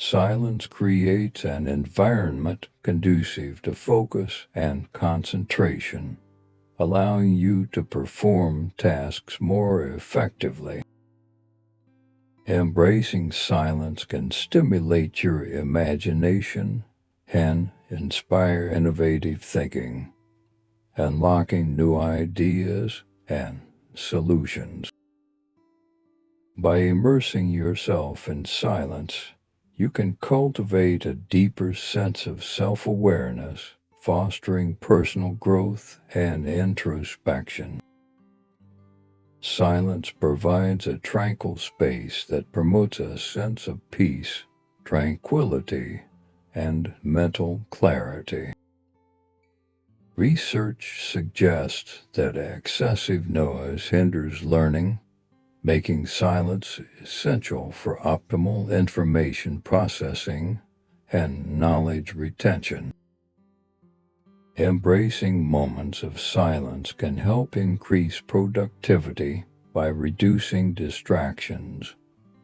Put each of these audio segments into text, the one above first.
Silence creates an environment conducive to focus and concentration, allowing you to perform tasks more effectively. Embracing silence can stimulate your imagination and inspire innovative thinking, unlocking new ideas and solutions. By immersing yourself in silence, you can cultivate a deeper sense of self-awareness, fostering personal growth and introspection. Silence provides a tranquil space that promotes a sense of peace, tranquility, and mental clarity. Research suggests that excessive noise hinders learning, making silence essential for optimal information processing and knowledge retention. Embracing moments of silence can help increase productivity by reducing distractions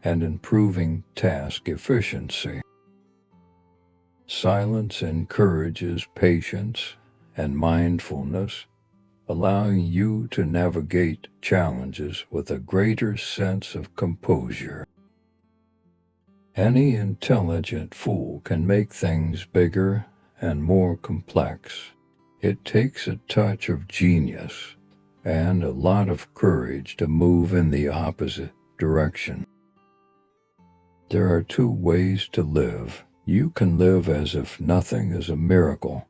and improving task efficiency. Silence encourages patience and mindfulness, allowing you to navigate challenges with a greater sense of composure. Any intelligent fool can make things bigger and more complex. It takes a touch of genius and a lot of courage to move in the opposite direction. There are two ways to live. You can live as if nothing is a miracle.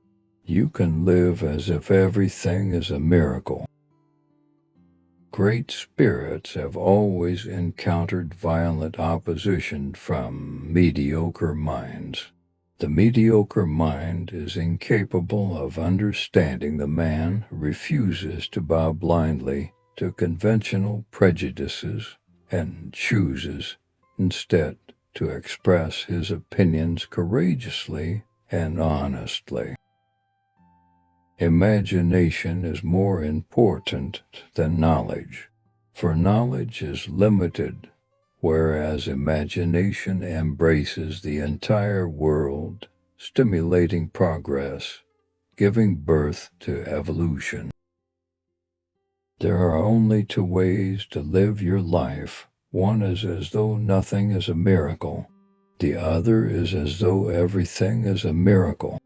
You can live as if everything is a miracle. Great spirits have always encountered violent opposition from mediocre minds. The mediocre mind is incapable of understanding the man who refuses to bow blindly to conventional prejudices and chooses, instead, to express his opinions courageously and honestly. Imagination is more important than knowledge, for knowledge is limited, whereas imagination embraces the entire world, stimulating progress, giving birth to evolution. There are only two ways to live your life. One is as though nothing is a miracle. The other is as though everything is a miracle.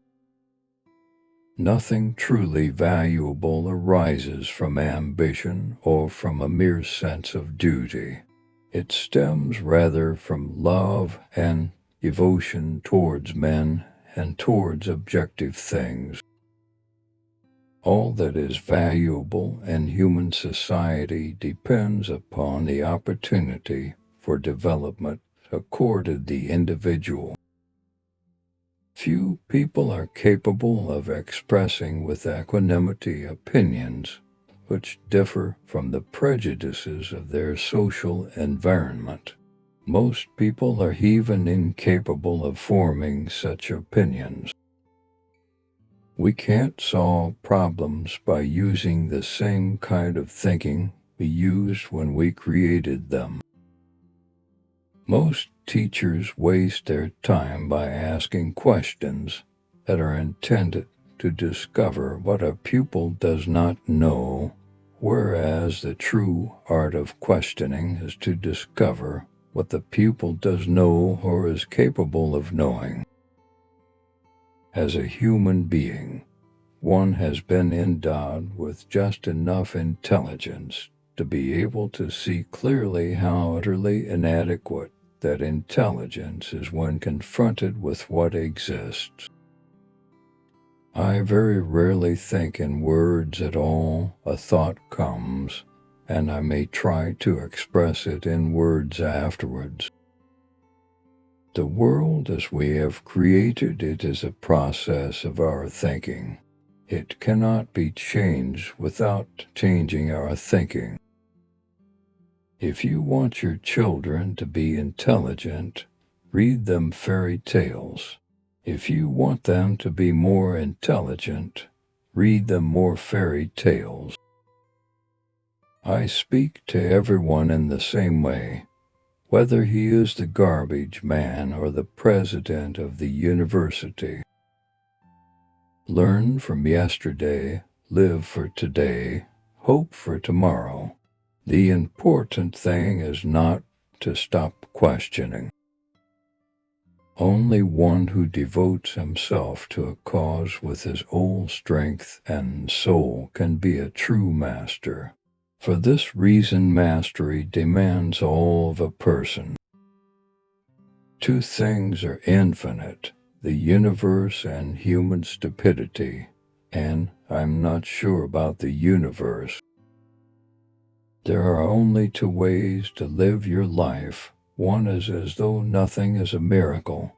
Nothing truly valuable arises from ambition or from a mere sense of duty. It stems rather from love and devotion towards men and towards objective things. All that is valuable in human society depends upon the opportunity for development accorded the individual. Few people are capable of expressing with equanimity opinions which differ from the prejudices of their social environment. Most people are even incapable of forming such opinions. We can't solve problems by using the same kind of thinking we used when we created them. Most teachers waste their time by asking questions that are intended to discover what a pupil does not know, whereas the true art of questioning is to discover what the pupil does know or is capable of knowing. As a human being, one has been endowed with just enough intelligence to be able to see clearly how utterly inadequate that intelligence is when confronted with what exists. I very rarely think in words at all. A thought comes, and I may try to express it in words afterwards. The world as we have created it is a process of our thinking. It cannot be changed without changing our thinking. If you want your children to be intelligent, read them fairy tales. If you want them to be more intelligent, read them more fairy tales. I speak to everyone in the same way. whether he is the garbage man or the president of the university. Learn from yesterday, live for today, hope for tomorrow. The important thing is not to stop questioning. Only one who devotes himself to a cause with his whole strength and soul can be a true master. For this reason, mastery demands all of a person. Two things are infinite, the universe and human stupidity, and I'm not sure about the universe. There are only two ways to live your life. One is as though nothing is a miracle.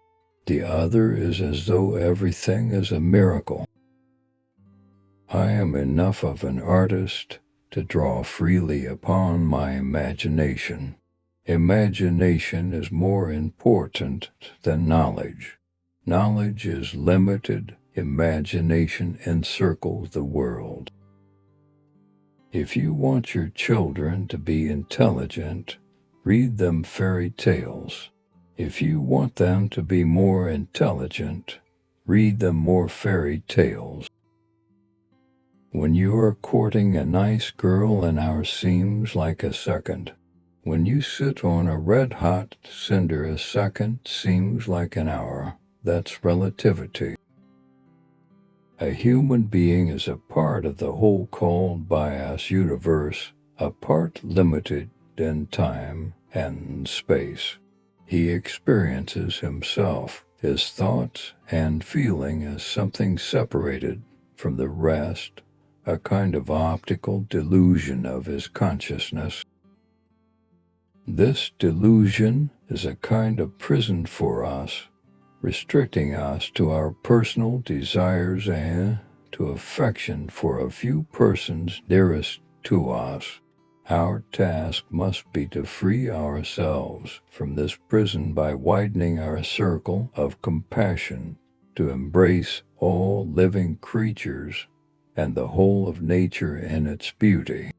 The other is as though everything is a miracle. I am enough of an artist to draw freely upon my imagination. Imagination is more important than knowledge. Knowledge is limited. Imagination encircles the world. If you want your children to be intelligent, read them fairy tales. If you want them to be more intelligent, read them more fairy tales. When you are courting a nice girl, an hour seems like a second. When you sit on a red-hot cinder, a second seems like an hour. That's relativity. A human being is a part of the whole called by us universe, a part limited in time and space. He experiences himself, his thoughts and feeling as something separated from the rest, a kind of optical delusion of his consciousness. This delusion is a kind of prison for us, restricting us to our personal desires and to affection for a few persons nearest to us. Our task must be to free ourselves from this prison by widening our circle of compassion to embrace all living creatures and the whole of nature in its beauty.